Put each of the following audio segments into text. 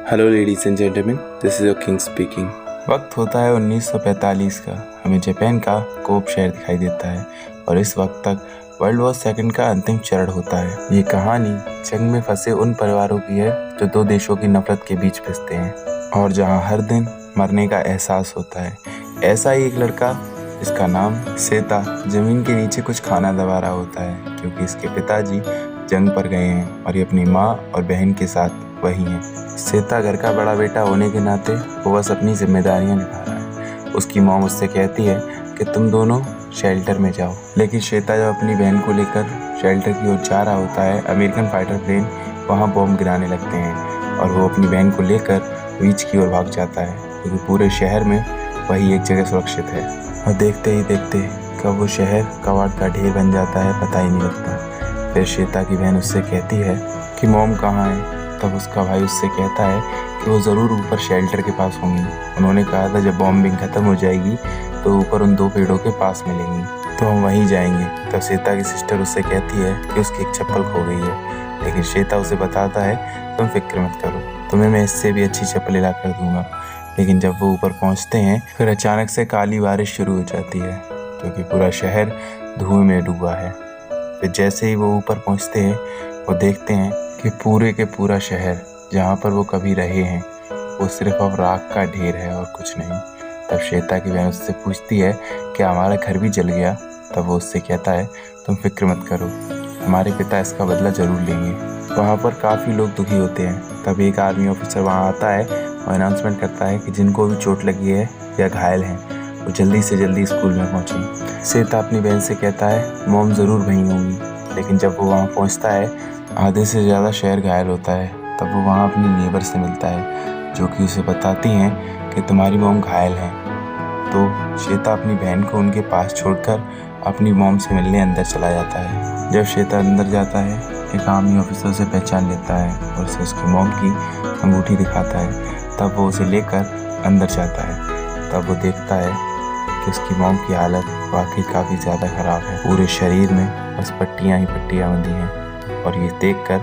Hello ladies and gentleman, this is your king speaking. वक्त होता है 1945 का। हमें जापान का कोब शहर दिखाई देता है और इस वक्त तक वर्ल्ड वॉर सेकंड का अंतिम चरण होता है। ये कहानी जंग में फंसे उन परिवारों की है जो दो देशों की नफरत के बीच फंसते हैं और जहां हर दिन मरने का एहसास होता है। ऐसा ही एक लड़का जिसका नाम सेता जमीन के नीचे कुछ खाना दबा रहा होता है क्योंकि इसके पिताजी जंग पर गए हैं और ये अपनी माँ और बहन के साथ वही है। सेता घर का बड़ा बेटा होने के नाते वो बस अपनी जिम्मेदारियां निभा रहा है। उसकी मॉम उससे कहती है कि तुम दोनों शेल्टर में जाओ, लेकिन श्वेता जब अपनी बहन को लेकर शेल्टर की ओर जा रहा होता है, अमेरिकन फाइटर प्लेन वहाँ बॉम्ब गिराने लगते हैं और वो अपनी बहन को लेकर बीच की ओर भाग जाता है क्योंकि पूरे शहर में वही एक जगह सुरक्षित है। और देखते ही देखते कब वो शहर कबाड़ का ढेर बन जाता है पता ही नहीं लगता। फिर श्वेता की बहन उससे कहती है कि मॉम कहाँ है। तब उसका भाई उससे कहता है कि वो ज़रूर ऊपर शेल्टर के पास होंगी। उन्होंने कहा था जब बॉम्बिंग ख़त्म हो जाएगी तो ऊपर उन दो पेड़ों के पास मिलेंगी, तो हम वहीं जाएंगे। तब श्वेता की सिस्टर उससे कहती है कि उसकी एक चप्पल खो गई है, लेकिन श्वेता उसे बताता है तुम फिक्र मत करो, तुम्हें मैं इससे भी अच्छी चप्पल ला कर दूँगा। लेकिन जब वो ऊपर पहुँचते हैं फिर अचानक से काली बारिश शुरू हो जाती है क्योंकि पूरा शहर धुएं में डूबा है। फिर जैसे ही वो ऊपर पहुँचते हैं वो देखते हैं कि पूरे के पूरा शहर जहाँ पर वो कभी रहे हैं वो सिर्फ अब राख का ढेर है और कुछ नहीं। तब श्वेता की बहन उससे पूछती है कि हमारा घर भी जल गया। तब वो उससे कहता है तुम फिक्र मत करो, हमारे पिता इसका बदला ज़रूर लेंगे। वहाँ पर काफ़ी लोग दुखी होते हैं। तब एक आर्मी ऑफिसर वहाँ आता है और अनाउंसमेंट करता है कि जिनको भी चोट लगी है या घायल हैं वो जल्दी से जल्दी स्कूल में पहुँचें। श्वेता अपनी बहन से कहता है मॉम ज़रूर वहीं होंगी, लेकिन जब वो वहाँ पहुँचता है आधे से ज़्यादा शहर घायल होता है। तब वो वहाँ अपनी नेबर से मिलता है जो कि उसे बताती हैं कि तुम्हारी मॉम घायल हैं। तो श्वेता अपनी बहन को उनके पास छोड़कर अपनी मॉम से मिलने अंदर चला जाता है। जब श्वेता अंदर जाता है एक आर्मी ऑफिसर उसे पहचान लेता है और उसे उसकी मॉम की अंगूठी दिखाता है। तब वो उसे लेकर अंदर जाता है। तब वो देखता है कि उसकी मॉम की हालत वाकई काफ़ी ज़्यादा ख़राब है। पूरे शरीर में बस पट्टियाँ ही पट्टियाँ बंधी हैं और ये देखकर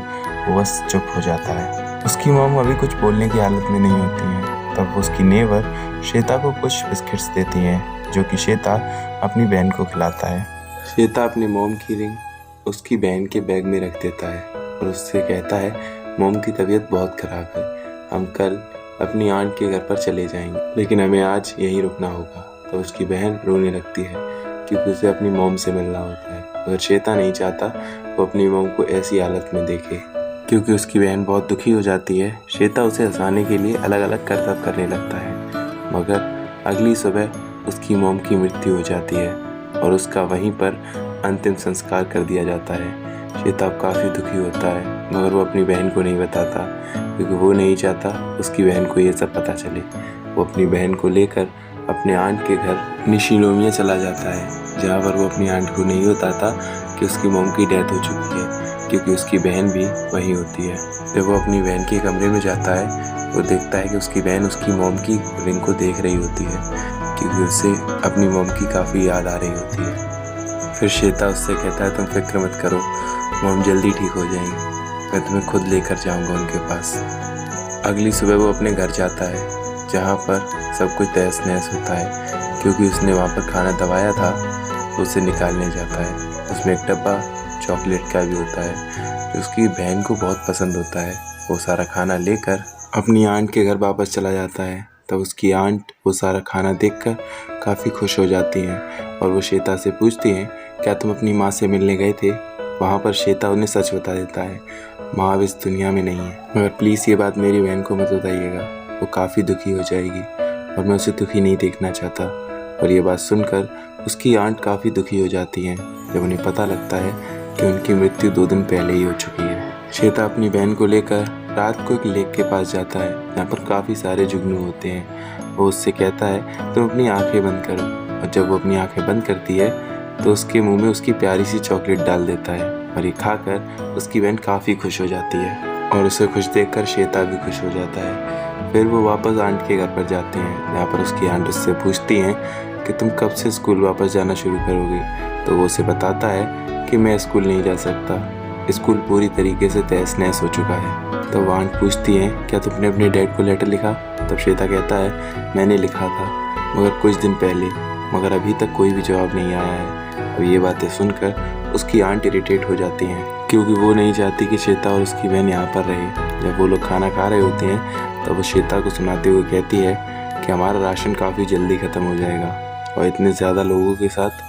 वो बस चुप हो जाता है। उसकी मॉम अभी कुछ बोलने की हालत में नहीं होती हैं। तब वो उसकी नेबर श्वेता को कुछ बिस्किट्स देती हैं जो कि श्वेता अपनी बहन को खिलाता है। श्वेता अपनी मॉम की रिंग उसकी बहन के बैग में रख देता है और उससे कहता है मॉम की तबीयत बहुत ख़राब है, हम कल अपनी आंट के घर पर चले जाएंगे, लेकिन हमें आज यहीं रुकना होगा। तो उसकी बहन रोने लगती है क्योंकि उसे अपनी मॉम से मिलना होता है, मगर श्वेता नहीं चाहता वो अपनी मॉम को ऐसी हालत में देखे। क्योंकि उसकी बहन बहुत दुखी हो जाती है, श्वेता उसे हंसाने के लिए अलग अलग करतब करने लगता है। मगर अगली सुबह उसकी मॉम की मृत्यु हो जाती है और उसका वहीं पर अंतिम संस्कार कर दिया जाता है। श्वेता काफ़ी दुखी होता है मगर वो अपनी बहन को नहीं बताता क्योंकि वो नहीं चाहता उसकी बहन को ये सब पता चले। वो अपनी बहन को लेकर अपने आंट के घर निशिनोमिया चला जाता है, जहाँ पर वो अपनी आंट को नहीं बताता कि उसकी मॉम की डेथ हो चुकी है क्योंकि उसकी बहन भी वहीं होती है। जब वो अपनी बहन के कमरे में जाता है वो देखता है कि उसकी बहन उसकी मॉम की रिंग को देख रही होती है क्योंकि उसे अपनी मॉम की काफ़ी याद आ रही होती है। फिर श्वेता उससे कहता है तुम फिक्र मत करो, मॉम जल्दी ठीक हो जाएंगी, मैं तुम्हें खुद लेकर जाऊँगा उनके पास। अगली सुबह वो अपने घर जाता है जहाँ पर सब कुछ तहस नहस होता है क्योंकि उसने वहाँ पर खाना दबाया था, उसे निकालने जाता है। उसमें एक डब्बा चॉकलेट का भी होता है जो उसकी बहन को बहुत पसंद होता है। वो सारा खाना लेकर अपनी आंट के घर वापस चला जाता है। तब उसकी आंट वो सारा खाना देखकर काफ़ी खुश हो जाती हैं और वो श्वेता से पूछती हैं क्या तुम अपनी माँ से मिलने गए थे। वहाँ पर श्वेता उन्हें सच बता देता है, माँ अब इस दुनिया में नहीं है, मगर प्लीज़ ये बात मेरी बहन को मत बताइएगा, वो काफ़ी दुखी हो जाएगी और मैं उसे दुखी नहीं देखना चाहता। और ये बात सुनकर उसकी आंट काफ़ी दुखी हो जाती हैं जब उन्हें पता लगता है कि उनकी मृत्यु 2 दिन पहले ही हो चुकी है। श्वेता अपनी बहन को लेकर रात को एक लेक के पास जाता है जहाँ पर काफ़ी सारे जुगनू होते हैं। वो उससे कहता है तुम अपनी आंखें बंद करो, और जब वो अपनी आंखें बंद करती है तो उसके मुंह में उसकी प्यारी सी चॉकलेट डाल देता है और ये खाकर उसकी बहन काफ़ी खुश हो जाती है और उसे खुश देखकर श्वेता भी खुश हो जाता है। फिर वो वापस आंट के घर पर जाते हैं जहाँ पर उसकी आंट उससे पूछती हैं कि तुम कब से स्कूल वापस जाना शुरू करोगी। तो वो उसे बताता है कि मैं स्कूल नहीं जा सकता, स्कूल पूरी तरीके से तहस नहस हो चुका है। तो आंट पूछती हैं, क्या तुमने अपने डैड को लेटर लिखा? तब श्वेता कहता है, मैंने लिखा था, मगर कुछ दिन पहले, मगर अभी तक कोई भी जवाब नहीं आया है। अब ये बातें सुनकर उसकी आंट इरिटेट हो जाती हैं, क्योंकि वो नहीं चाहती कि श्वेता और उसकी बहन यहाँ पर रहे। जब वो लोग खाना खा रहे होते हैं तब वो श्वेता को सुनाते हुए कहती है कि हमारा राशन काफ़ी जल्दी ख़त्म हो जाएगा और इतने ज़्यादा लोगों के साथ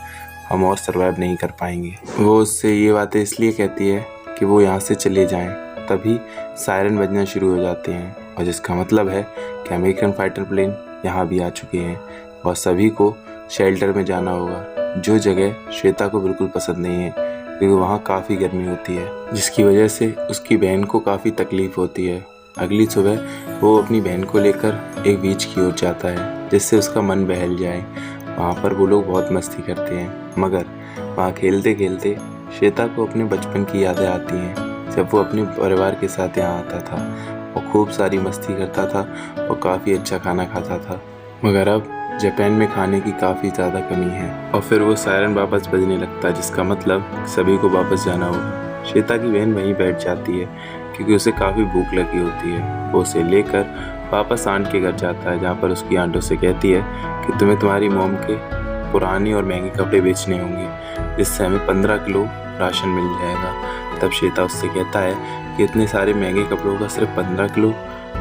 हम और सर्वाइव नहीं कर पाएंगे। वो उससे ये बातें इसलिए कहती है कि वो यहाँ से चले जाएं। तभी सायरन बजना शुरू हो जाते हैं, और जिसका मतलब है कि अमेरिकन फाइटर प्लेन यहाँ भी आ चुके हैं और सभी को शेल्टर में जाना होगा, जो जगह श्वेता को बिल्कुल पसंद नहीं है, क्योंकि वहाँ काफ़ी गर्मी होती है, जिसकी वजह से उसकी बहन को काफ़ी तकलीफ़ होती है। अगली सुबह वो अपनी बहन को लेकर एक बीच की ओर जाता है, जिससे उसका मन बहल जाए। वहाँ पर वो लोग बहुत मस्ती करते हैं, मगर वहाँ खेलते खेलते श्वेता को अपने बचपन की यादें आती हैं, जब वो अपने परिवार के साथ यहाँ आता था और खूब सारी मस्ती करता था और काफ़ी अच्छा खाना खाता था। मगर अब जापान में खाने की काफ़ी ज़्यादा कमी है। और फिर वो सायरन वापस बजने लगता है, जिसका मतलब सभी को वापस जाना होगा। श्वेता की बहन वहीं बैठ जाती है, क्योंकि उसे काफ़ी भूख लगी होती है। वो उसे लेकर वापस आंट के घर जाता है, जहाँ पर उसकी आंट उसे कहती है कि तुम्हें तुम्हारी मॉम के पुराने और महंगे कपड़े बेचने होंगे, जिससे हमें 15 किलो राशन मिल जाएगा। तब श्वेता उससे कहता है कि इतने सारे महंगे कपड़ों का सिर्फ 15 किलो।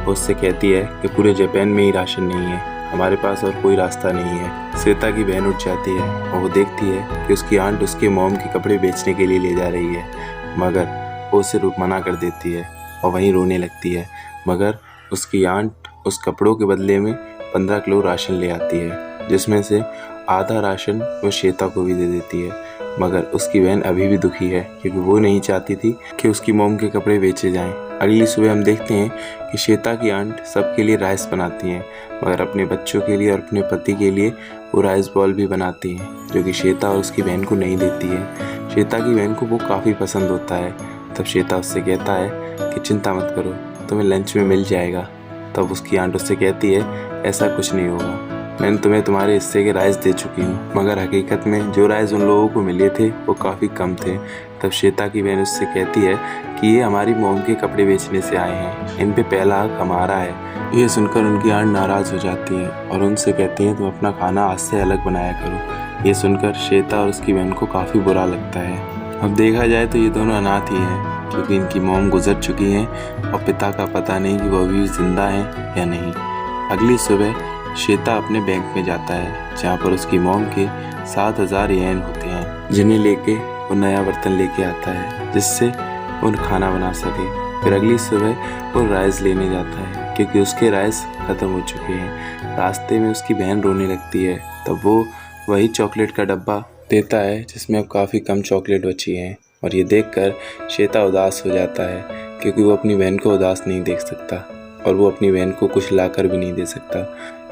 वो उससे कहती है कि पूरे जापान में ही राशन नहीं है, हमारे पास और कोई रास्ता नहीं है। श्वेता की बहन उठ जाती है और वो देखती है कि उसकी आंट उसके मॉम के कपड़े बेचने के लिए ले जा रही है, मगर वो उसे मना कर देती है और वहीं रोने लगती है। मगर उसकी आंट उस कपड़ों के बदले में 15 किलो राशन ले आती है, जिसमें से आधा राशन वो श्वेता को भी दे देती है। मगर उसकी बहन अभी भी दुखी है, क्योंकि वो नहीं चाहती थी कि उसकी मॉम के कपड़े बेचे जाएं। अगली सुबह हम देखते हैं कि श्वेता की आंट सबके लिए राइस बनाती हैं, मगर अपने बच्चों के लिए और अपने पति के लिए वो राइस बॉल भी बनाती हैं, जो कि श्वेता और उसकी बहन को नहीं देती है। श्वेता की बहन को वो काफ़ी पसंद होता है। तब श्वेता उससे कहता है कि चिंता मत करो, तुम्हें लंच में मिल जाएगा। तब उसकी आंट उससे कहती है, ऐसा कुछ नहीं होगा, मैंने तुम्हें तुम्हारे हिस्से के राइस दे चुकी हूँ। मगर हकीकत में जो राइस उन लोगों को मिले थे वो काफ़ी कम थे। तब श्वेता की बहन उससे कहती है कि ये हमारी मॉम के कपड़े बेचने से आए हैं, इन पे पहला हक हमारा है। ये सुनकर उनकी आंट नाराज़ हो जाती है और उनसे कहती है, तुम अपना खाना आज से अलग बनाया करो। ये सुनकर श्वेता और उसकी बहन को काफ़ी बुरा लगता है। अब देखा जाए तो ये दोनों अनाथ ही हैं, क्योंकि इनकी मॉम गुजर चुकी हैं और पिता का पता नहीं कि वो अभी जिंदा हैं या नहीं। अगली सुबह श्वेता अपने बैंक में जाता है, जहाँ पर उसकी मॉम के 7000 येन होते हैं, जिन्हें लेके वो नया बर्तन लेके आता है, जिससे वो खाना बना सके। फिर अगली सुबह वो राइस लेने जाता है, क्योंकि उसके राइस ख़त्म हो चुके हैं। रास्ते में उसकी बहन रोने लगती है, तब वो वही चॉकलेट का डब्बा देता है जिसमें अब काफ़ी कम चॉकलेट बची हैं। और ये देखकर श्वेता उदास हो जाता है, क्योंकि वो अपनी बहन को उदास नहीं देख सकता और वो अपनी बहन को कुछ लाकर भी नहीं दे सकता,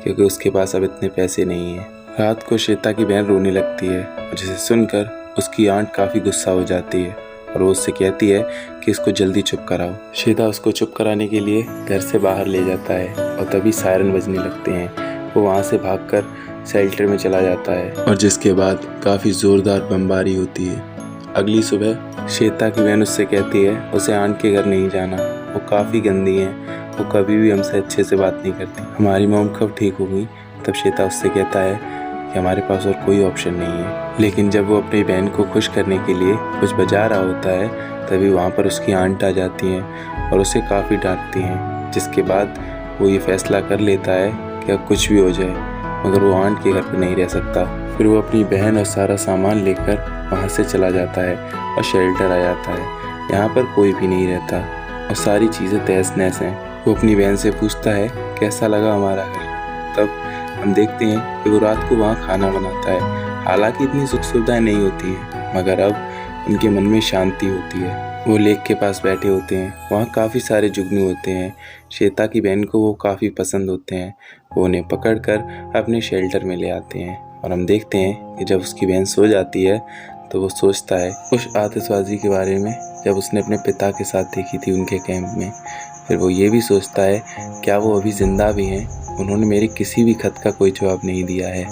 क्योंकि उसके पास अब इतने पैसे नहीं हैं। रात को श्वेता की बहन रोने लगती है, और जिसे सुनकर उसकी आंट काफ़ी गुस्सा हो जाती है और वो उससे कहती है कि इसको जल्दी चुप कराओ। श्वेता उसको चुप कराने के लिए घर से बाहर ले जाता है, और तभी सायरन बजने लगते हैं। वो वहाँ से भागकर शेल्टर में चला जाता है, और जिसके बाद काफ़ी ज़ोरदार बमबारी होती है। अगली सुबह श्वेता की बहन उससे कहती है उसे आंट के घर नहीं जाना, वो काफ़ी गंदी है, वो कभी भी हमसे अच्छे से बात नहीं करती, हमारी मॉम कब ठीक होगी। तब श्वेता उससे कहता है कि हमारे पास और कोई ऑप्शन नहीं है। लेकिन जब वो अपनी बहन को खुश करने के लिए कुछ बजा रहा होता है, तभी वहाँ पर उसकी आंट आ जाती हैं और उसे काफ़ी डांटती हैं, जिसके बाद वो ये फैसला कर लेता है कि अब कुछ भी हो जाए, मगर वो आंट के घर पर नहीं रह सकता। फिर वो अपनी बहन और सारा सामान लेकर वहाँ से चला जाता है और शेल्टर आ जाता है। यहाँ पर कोई भी नहीं रहता और सारी चीज़ें तहस नहस हैं। वो अपनी बहन से पूछता है कैसा लगा हमारा घर। तब हम देखते हैं कि वो रात को वहाँ खाना बनाता है। हालांकि इतनी सुख सुविधाएं नहीं होती हैं, मगर अब उनके मन में शांति होती है। वो लेक के पास बैठे होते हैं, वहाँ काफ़ी सारे जुगनू होते हैं। श्वेता की बहन को वो काफ़ी पसंद होते हैं। वो उन्हें पकड़कर अपने शेल्टर में ले आते हैं, और हम देखते हैं कि जब उसकी बहन सो जाती है तो वो सोचता है उस आतिशबाजी के बारे में जब उसने अपने पिता के साथ देखी थी उनके कैंप में। फिर वो ये भी सोचता है क्या वो अभी ज़िंदा भी हैं। उन्होंने मेरे किसी भी खत का कोई जवाब नहीं दिया है,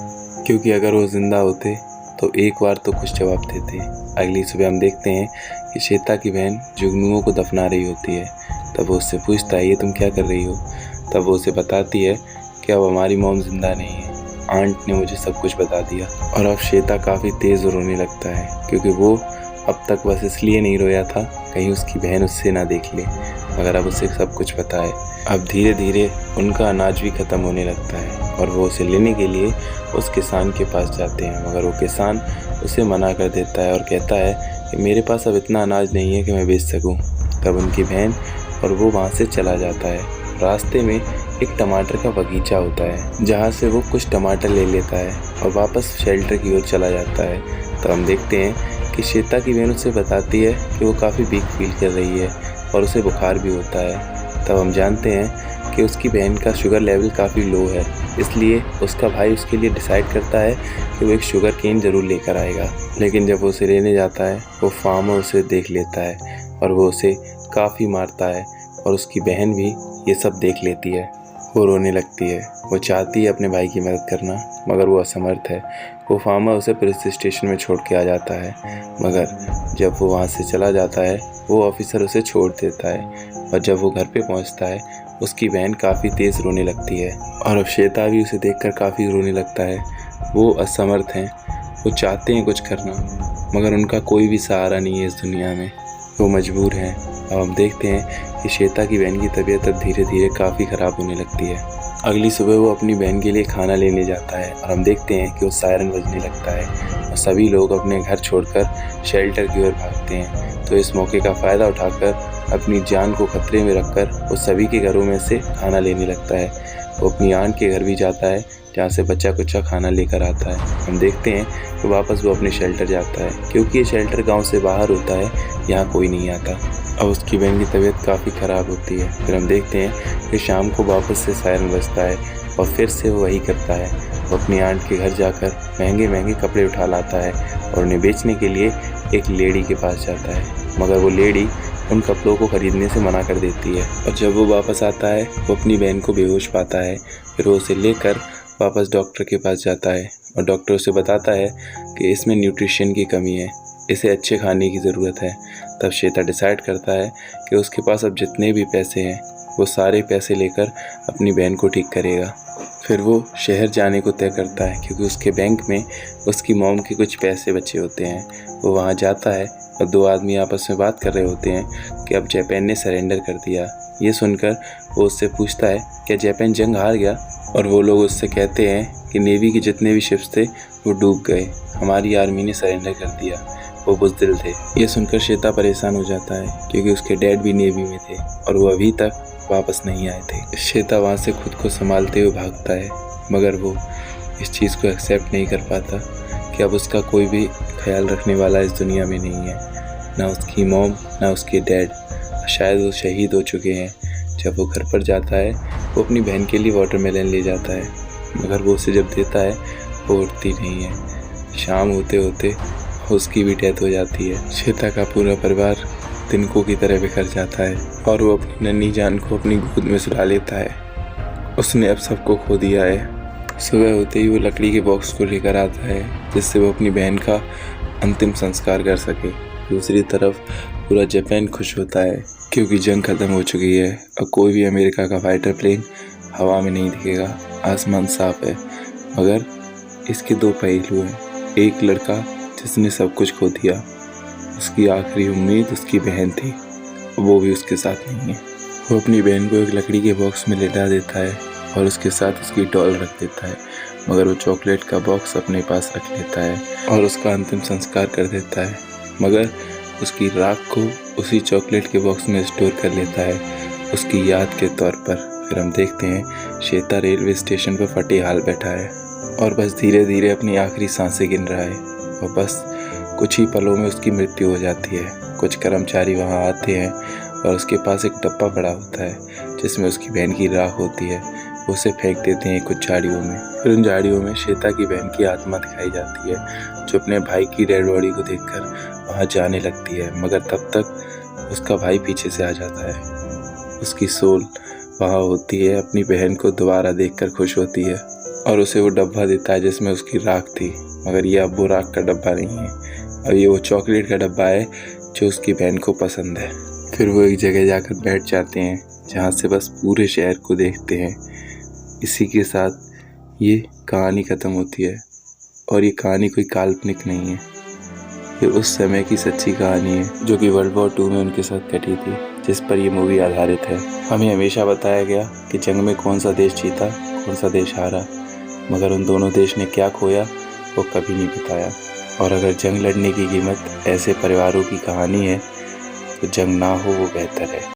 क्योंकि अगर वो ज़िंदा होते तो एक बार तो कुछ जवाब देते। अगली सुबह हम देखते हैं कि श्वेता की बहन जुगनुओं को दफना रही होती है। तब वो उससे पूछता है ये तुम क्या कर रही हो। तब वो उसे बताती है कि अब हमारी मॉम जिंदा नहीं है, आंट ने मुझे सब कुछ बता दिया। और अब श्वेता काफ़ी तेज़ रोने लगता है क्योंकि वो अब तक बस इसलिए नहीं रोया था कहीं उसकी बहन उससे ना देख ले, मगर अब उसे सब कुछ पता है। अब धीरे धीरे उनका अनाज भी ख़त्म होने लगता है और वो उसे लेने के लिए उस किसान के पास जाते हैं, मगर वो किसान उसे मना कर देता है और कहता है कि मेरे पास अब इतना अनाज नहीं है कि मैं बेच सकूं। तब उनकी बहन और वो वहाँ से चला जाता है। रास्ते में एक टमाटर का बगीचा होता है जहाँ से वो कुछ टमाटर ले लेता है और वापस शेल्टर की ओर चला जाता है। तो हम देखते हैं कि श्वेता की बहन उसे बताती है कि वो काफ़ी वीक फील कर रही है और उसे बुखार भी होता है। तब हम जानते हैं कि उसकी बहन का शुगर लेवल काफ़ी लो है, इसलिए उसका भाई उसके लिए डिसाइड करता है कि वो एक शुगर केन ज़रूर लेकर आएगा। लेकिन जब वो उसे लेने जाता है वो फार्मर उसे देख लेता है और वो उसे काफ़ी मारता है और उसकी बहन भी ये सब देख लेती है। वो रोने लगती है, वो चाहती है अपने भाई की मदद करना मगर वो असमर्थ है। वो फार्मर उसे पुलिस स्टेशन में छोड़ के आ जाता है, मगर जब वो वहाँ से चला जाता है वो ऑफिसर उसे छोड़ देता है। और जब वो घर पे पहुँचता है उसकी बहन काफ़ी तेज़ रोने लगती है और अब श्वेता भी उसे देखकर काफ़ी रोने लगता है। वो असमर्थ हैं, वो चाहते हैं कुछ करना मगर उनका कोई भी सहारा नहीं है इस दुनिया में, वो मजबूर हैं। अब हम देखते हैं कि श्वेता की बहन की तबीयत अब धीरे धीरे काफ़ी ख़राब होने लगती है। अगली सुबह वो अपनी बहन के लिए खाना लेने जाता है और हम देखते हैं कि वो सायरन बजने लगता है और सभी लोग अपने घर छोड़कर शेल्टर की ओर भागते हैं। तो इस मौके का फ़ायदा उठाकर अपनी जान को खतरे में रखकर वो सभी के घरों में से खाना लेने लगता है। वो अपनी आंट के घर भी जाता है जहाँ से बच्चा कुच्चा खाना लेकर आता है। हम देखते हैं कि वापस वो अपने शेल्टर जाता है क्योंकि ये शेल्टर गांव से बाहर होता है, यहाँ कोई नहीं आता। अब उसकी बहन की तबीयत काफ़ी ख़राब होती है। फिर हम देखते हैं कि शाम को वापस से सायरन बजता है और फिर से वो वही करता है। वो अपनी आंट के घर जाकर महंगे महंगे कपड़े उठा लाता है और उन्हें बेचने के लिए एक लेडी के पास जाता है, मगर वो लेडी उन कपड़ों को ख़रीदने से मना कर देती है। और जब वो वापस आता है वो अपनी बहन को बेहोश पाता है। फिर वो उसे लेकर वापस डॉक्टर के पास जाता है और डॉक्टर उसे बताता है कि इसमें न्यूट्रिशन की कमी है, इसे अच्छे खाने की ज़रूरत है। तब श्वेता डिसाइड करता है कि उसके पास अब जितने भी पैसे हैं वो सारे पैसे लेकर अपनी बहन को ठीक करेगा। फिर वो शहर जाने को तय करता है क्योंकि उसके बैंक में उसकी मॉम के कुछ पैसे बचे होते हैं। वो वहाँ जाता है और दो आदमी आपस में बात कर रहे होते हैं कि अब जापान ने सरेंडर कर दिया। ये सुनकर वो उससे पूछता है क्या जापान जंग हार गया, और वो लोग उससे कहते हैं कि नेवी के जितने भी शिप्स थे वो डूब गए, हमारी आर्मी ने सरेंडर कर दिया, वो बुज़दिल थे। ये सुनकर श्वेता परेशान हो जाता है क्योंकि उसके डैड भी नेवी में थे और वो अभी तक वापस नहीं आए थे। श्वेता वहाँ से खुद को संभालते हुए भागता है, मगर वो इस चीज़ को एक्सेप्ट नहीं कर पाता कि अब उसका कोई भी ख्याल रखने वाला इस दुनिया में नहीं है, ना उसकी मॉम ना उसके डैड, शायद वो शहीद हो चुके हैं। जब वो घर पर जाता है वो अपनी बहन के लिए वाटरमेलन ले जाता है, मगर वो उसे जब देता है वो उठती नहीं है। शाम होते होते उसकी भी डेथ हो जाती है। श्वेता का पूरा परिवार तिनकों की तरह बिखर जाता है और वो अपनी नन्ही जान को अपनी गोद में सुला लेता है। उसने अब सबको खो दिया है। सुबह होते ही वो लकड़ी के बॉक्स को लेकर आता है जिससे वो अपनी बहन का अंतिम संस्कार कर सके। दूसरी तरफ पूरा जापान खुश होता है क्योंकि जंग खत्म हो चुकी है। अब कोई भी अमेरिका का फाइटर प्लेन हवा में नहीं दिखेगा, आसमान साफ है। मगर इसके दो पहलू हैं। एक लड़का जिसने सब कुछ खो दिया, उसकी आखिरी उम्मीद उसकी बहन थी, वो भी उसके साथ नहीं है। वो अपनी बहन को एक लकड़ी के बॉक्स में लेटा देता है और उसके साथ उसकी डॉल रख देता है, मगर वो चॉकलेट का बॉक्स अपने पास रख लेता है और उसका अंतिम संस्कार कर देता है, मगर उसकी राख को उसी चॉकलेट के बॉक्स में स्टोर कर लेता है उसकी याद के तौर पर। फिर हम देखते हैं श्वेता रेलवे स्टेशन पर फटे हाल बैठा है और बस धीरे धीरे अपनी आखिरी सांसें गिन रहा है और बस कुछ ही पलों में उसकी मृत्यु हो जाती है। कुछ कर्मचारी वहाँ आते हैं और उसके पास एक डब्बा पड़ा होता है जिसमें उसकी बहन की राख होती है। वो उसे फेंक देते हैं कुछ झाड़ियों में। फिर उन झाड़ियों में श्वेता की बहन की आत्मा दिखाई जाती है जो अपने भाई की डेड बॉडी को देखकर वहाँ जाने लगती है, मगर तब तक उसका भाई पीछे से आ जाता है। उसकी सोल वहाँ होती है, अपनी बहन को दोबारा देखकर खुश होती है और उसे वो डब्बा देता है जिसमें उसकी राख थी, मगर ये अब वो राख का डब्बा नहीं है, अब ये वो चॉकलेट का डब्बा है जो उसकी बहन को पसंद है। फिर वो एक जगह जाकर बैठ जाते हैं जहाँ से बस पूरे शहर को देखते हैं। इसी के साथ ये कहानी ख़त्म होती है और ये कहानी कोई काल्पनिक नहीं है, ये उस समय की सच्ची कहानी है जो कि वर्ल्ड वॉर 2 में उनके साथ घटी थी, जिस पर ये मूवी आधारित है। हमें हमेशा बताया गया कि जंग में कौन सा देश जीता, कौन सा देश हारा, मगर उन दोनों देश ने क्या खोया वो कभी नहीं बताया। और अगर जंग लड़ने की कीमत ऐसे परिवारों की कहानी है तो जंग ना हो वो बेहतर है।